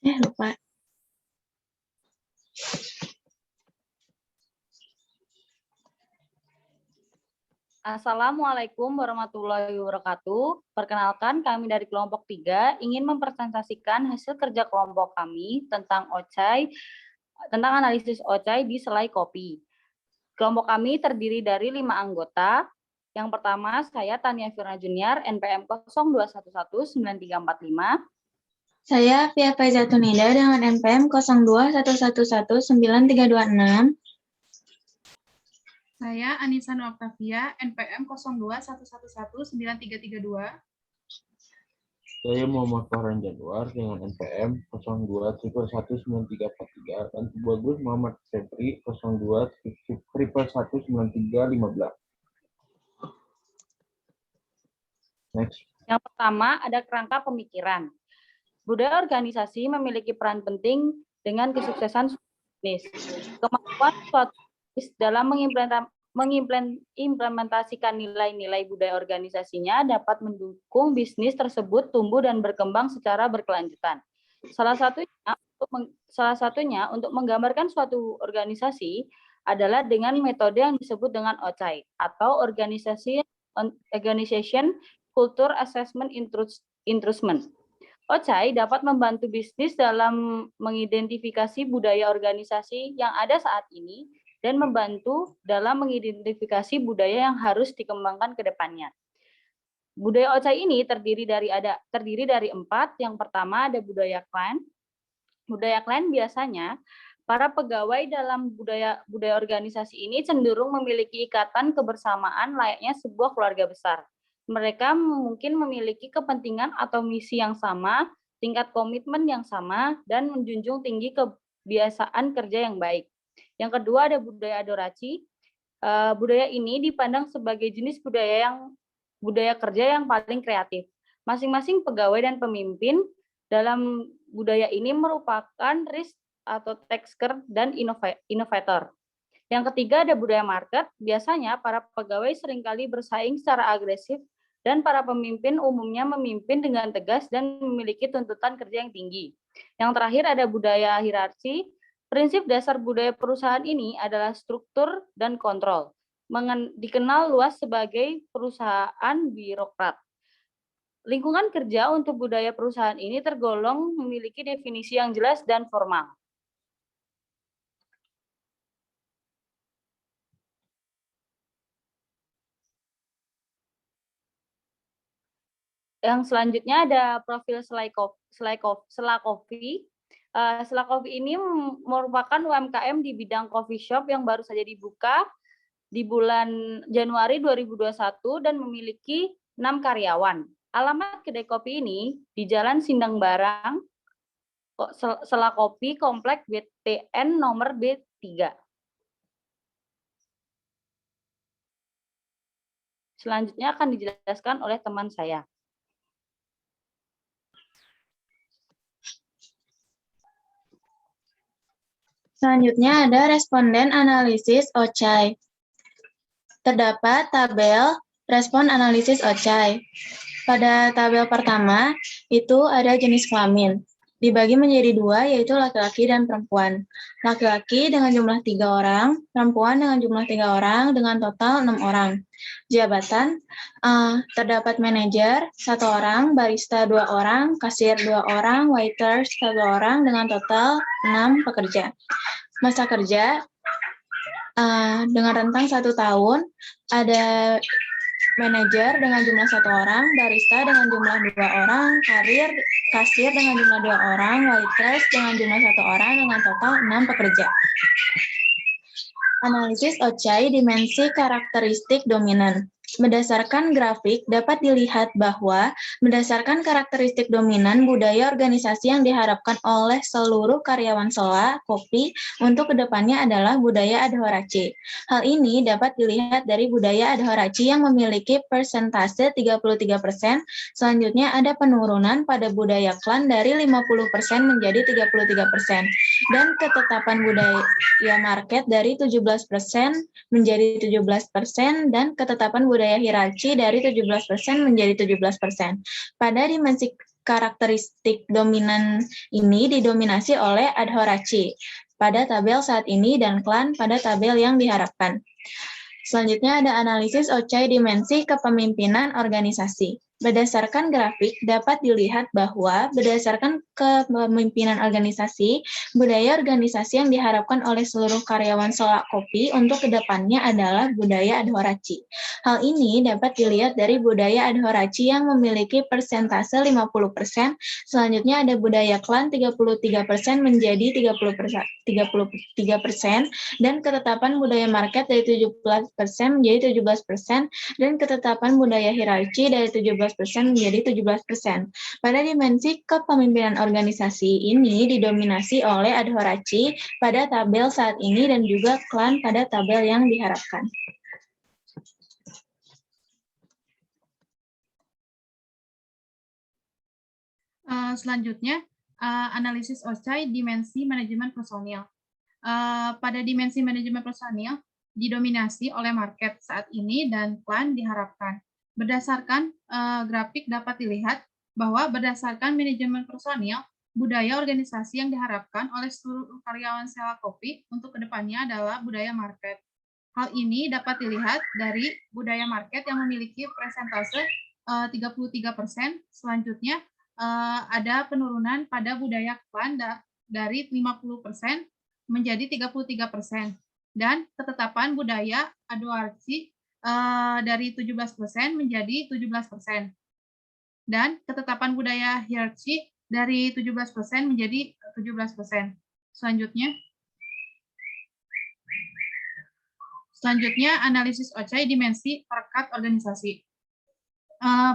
Lupa. Assalamualaikum warahmatullahi wabarakatuh. Perkenalkan, kami dari kelompok 3 ingin mempresentasikan hasil kerja kelompok kami tentang analisis OCAI di selai kopi. Kelompok kami terdiri dari 5 anggota. Yang pertama, saya Tania Firna Junior, NPM 02119345. Saya Pia Faizatunida dengan NPM 02111936. Saya Anissa Nur Octavia, NPM 0211193332. Saya Muhammad Fahran Januar dengan NPM 02119343 dan Tubagus Muhammad Febri 02119315. Next. Yang pertama ada kerangka pemikiran. Budaya organisasi memiliki peran penting dengan kesuksesan bisnis. Kemampuan suatu bisnis dalam mengimplementasikan nilai-nilai budaya organisasinya dapat mendukung bisnis tersebut tumbuh dan berkembang secara berkelanjutan. Salah satunya untuk menggambarkan suatu organisasi adalah dengan metode yang disebut dengan OCAI atau Organization Culture Assessment Intrusion. OCAI dapat membantu bisnis dalam mengidentifikasi budaya organisasi yang ada saat ini dan membantu dalam mengidentifikasi budaya yang harus dikembangkan ke depannya. Budaya OCAI ini terdiri dari 4. Yang pertama ada budaya klan. Budaya klan biasanya para pegawai dalam budaya organisasi ini cenderung memiliki ikatan kebersamaan layaknya sebuah keluarga besar. Mereka mungkin memiliki kepentingan atau misi yang sama, tingkat komitmen yang sama, dan menjunjung tinggi kebiasaan kerja yang baik. Yang kedua ada budaya adoraci. Budaya ini dipandang sebagai jenis budaya kerja yang paling kreatif. Masing-masing pegawai dan pemimpin dalam budaya ini merupakan risk atau taker dan inovator. Yang ketiga ada budaya market. Biasanya para pegawai seringkali bersaing secara agresif dan para pemimpin umumnya memimpin dengan tegas dan memiliki tuntutan kerja yang tinggi. Yang terakhir ada budaya hierarki. Prinsip dasar budaya perusahaan ini adalah struktur dan kontrol. Dikenal luas sebagai perusahaan birokrat. Lingkungan kerja untuk budaya perusahaan ini tergolong memiliki definisi yang jelas dan formal. Yang selanjutnya ada profil Selai Coffee. Selai Coffee ini merupakan UMKM di bidang coffee shop yang baru saja dibuka di bulan Januari 2021 dan memiliki 6 karyawan. Alamat kedai kopi ini di Jalan Sindang Barang, Selai Coffee, Komplek BTN nomor B3. Selanjutnya akan dijelaskan oleh teman saya. Selanjutnya ada responden analisis OCAI. Terdapat tabel respon analisis OCAI. Pada tabel pertama, itu ada jenis kelamin. Dibagi menjadi 2, yaitu laki-laki dan perempuan. Laki-laki dengan jumlah 3 orang, perempuan dengan jumlah 3 orang, dengan total 6 orang. Jabatan, terdapat manajer 1 orang, barista 2 orang, kasir 2 orang, waiters 1 orang, dengan total 6 pekerja. Masa kerja, dengan rentang 1 tahun, ada manajer dengan jumlah 1 orang, barista dengan jumlah 2 orang, kasir dengan jumlah 2 orang, waitress dengan jumlah 1 orang, dengan total 6 pekerja. Analisis OCAI dimensi karakteristik dominan. Berdasarkan grafik, dapat dilihat bahwa berdasarkan karakteristik dominan budaya organisasi yang diharapkan oleh seluruh karyawan Selai Kopi untuk kedepannya adalah budaya adhorasi. Hal ini dapat dilihat dari budaya adhorasi yang memiliki persentase 33%, selanjutnya ada penurunan pada budaya klan dari 50% menjadi 33%, dan ketetapan budaya market dari 17% menjadi 17%, dan ketetapan budaya hierarki dari 17% menjadi 17%. Pada dimensi karakteristik dominan ini didominasi oleh adhorachy pada tabel saat ini dan klan pada tabel yang diharapkan. Selanjutnya ada analisis Occai dimensi kepemimpinan organisasi. Berdasarkan grafik, dapat dilihat bahwa berdasarkan kepemimpinan organisasi, budaya organisasi yang diharapkan oleh seluruh karyawan Solak Kopi untuk kedepannya adalah budaya adhorachy. Hal ini dapat dilihat dari budaya adhorachy yang memiliki persentase 50%, selanjutnya ada budaya klan 33% menjadi 33%, dan ketetapan budaya market dari 17% menjadi 17%, dan ketetapan budaya hierarki dari 17% menjadi 17%. Pada dimensi kepemimpinan organisasi ini didominasi oleh adhorachy pada tabel saat ini dan juga klan pada tabel yang diharapkan. Selanjutnya, analisis Occai dimensi manajemen personil. Pada dimensi manajemen personil didominasi oleh market saat ini dan klan diharapkan. Berdasarkan grafik dapat dilihat bahwa berdasarkan manajemen personil, budaya organisasi yang diharapkan oleh seluruh karyawan Selak Kopi untuk kedepannya adalah budaya market. Hal ini dapat dilihat dari budaya market yang memiliki persentase 33%. Selanjutnya ada penurunan pada budaya klan dari 50% menjadi 33%. Dan ketetapan budaya adhorachy dari 17% menjadi 17%. Dan ketetapan budaya hierarki dari 17% menjadi 17%. Selanjutnya, analisis Occai dimensi perekat organisasi.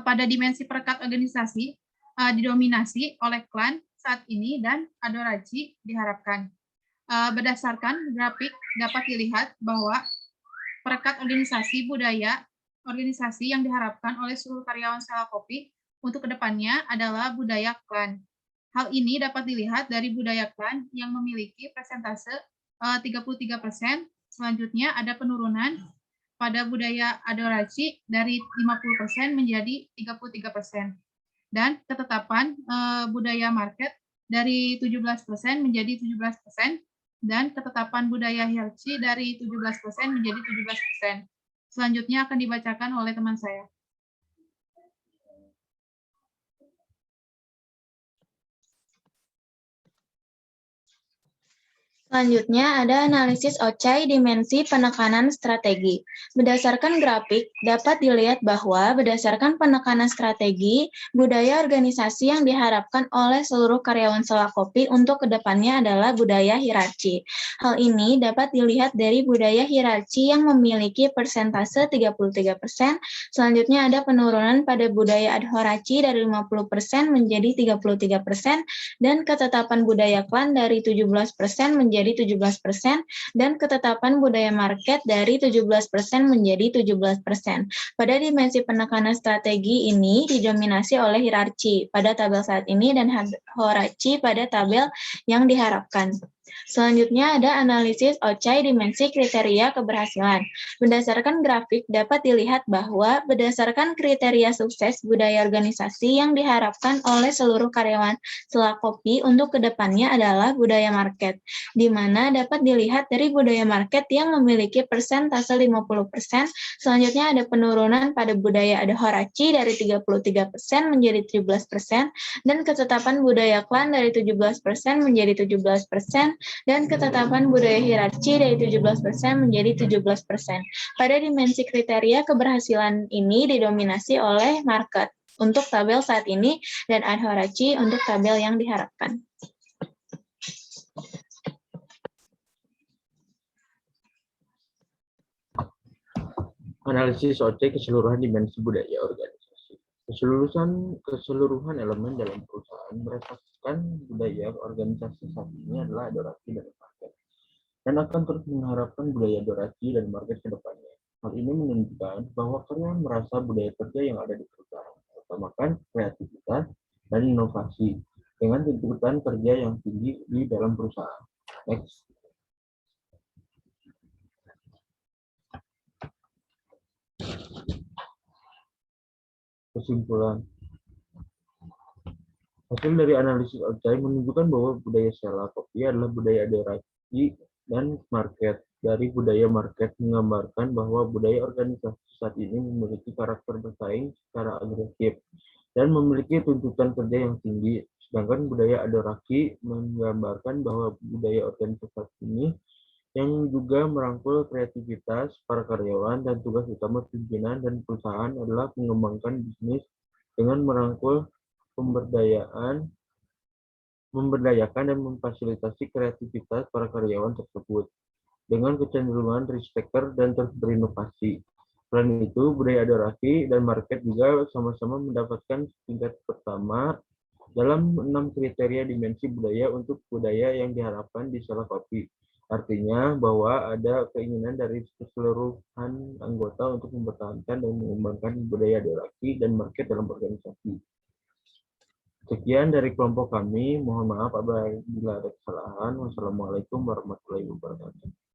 Pada dimensi perekat organisasi, didominasi oleh klan saat ini dan adhorachy diharapkan. Berdasarkan grafik dapat dilihat bahwa perekat organisasi budaya organisasi yang diharapkan oleh seluruh karyawan Selak Kopi untuk kedepannya adalah budaya klan. Hal ini dapat dilihat dari budaya klan yang memiliki persentase 33%. Selanjutnya ada penurunan pada budaya adhorachy dari 50% menjadi 33%. Dan ketetapan budaya market dari 17% menjadi 17%, dan ketetapan budaya hierarki dari 17% menjadi 17%. Selanjutnya akan dibacakan oleh teman saya. Selanjutnya ada analisis Occai dimensi penekanan strategi. Berdasarkan grafik, dapat dilihat bahwa berdasarkan penekanan strategi, budaya organisasi yang diharapkan oleh seluruh karyawan Selak Kopi untuk kedepannya adalah budaya hierarki. Hal ini dapat dilihat dari budaya hierarki yang memiliki persentase 33%, selanjutnya ada penurunan pada budaya adhorachy dari 50% menjadi 33%, dan ketetapan budaya klan dari 17% menjadi 17%, dan ketetapan budaya market dari 17% menjadi 17%. Pada dimensi penekanan strategi ini didominasi oleh hierarki pada tabel saat ini dan adhorachy pada tabel yang diharapkan. Selanjutnya ada analisis Occai dimensi kriteria keberhasilan. Berdasarkan grafik dapat dilihat bahwa berdasarkan kriteria sukses budaya organisasi yang diharapkan oleh seluruh karyawan Selak Kopi untuk kedepannya adalah budaya market, di mana dapat dilihat dari budaya market yang memiliki persentase 50%, selanjutnya ada penurunan pada budaya adhorachy dari 33% menjadi 17%, dan ketetapan budaya klan dari 17% menjadi 17%, dan ketetapan budaya hierarki dari 17% menjadi 17%. Pada dimensi kriteria keberhasilan ini didominasi oleh market untuk tabel saat ini dan adhorachy untuk tabel yang diharapkan. Analisis Occai keseluruhan dimensi budaya organisasi. Keseluruhan elemen dalam perusahaan merefleksikan budaya organisasi saat ini adalah adhorachy dan market, dan akan terus mengharapkan budaya adhorachy dan market ke depannya. Hal ini menunjukkan bahwa karyawan merasa budaya kerja yang ada di perusahaan mengutamakan kreativitas dan inovasi dengan tuntutan kerja yang tinggi di dalam perusahaan. Next. Kesimpulan. Hasil dari analisis Ocai menunjukkan bahwa budaya Sela kopi adalah budaya adorasi dan market. Dari budaya market menggambarkan bahwa budaya organisasi saat ini memiliki karakter bersaing secara agresif dan memiliki tuntutan kerja yang tinggi. Sedangkan budaya adorasi menggambarkan bahwa budaya organisasi saat ini yang juga merangkul kreativitas para karyawan dan tugas utama pimpinan dan perusahaan adalah mengembangkan bisnis dengan merangkul memberdayakan dan memfasilitasi kreativitas para karyawan tersebut dengan kecenderungan risk taker dan terus berinovasi. Selain itu, budaya adorasi dan market juga sama-sama mendapatkan tingkat pertama dalam 6 kriteria dimensi budaya untuk budaya yang diharapkan di Sela Kopi. Artinya bahwa ada keinginan dari keseluruhan anggota untuk mempertahankan dan mengembangkan budaya adorasi dan market dalam organisasi. Sekian dari kelompok kami. Mohon maaf apabila ada kesalahan. Wassalamualaikum warahmatullahi wabarakatuh.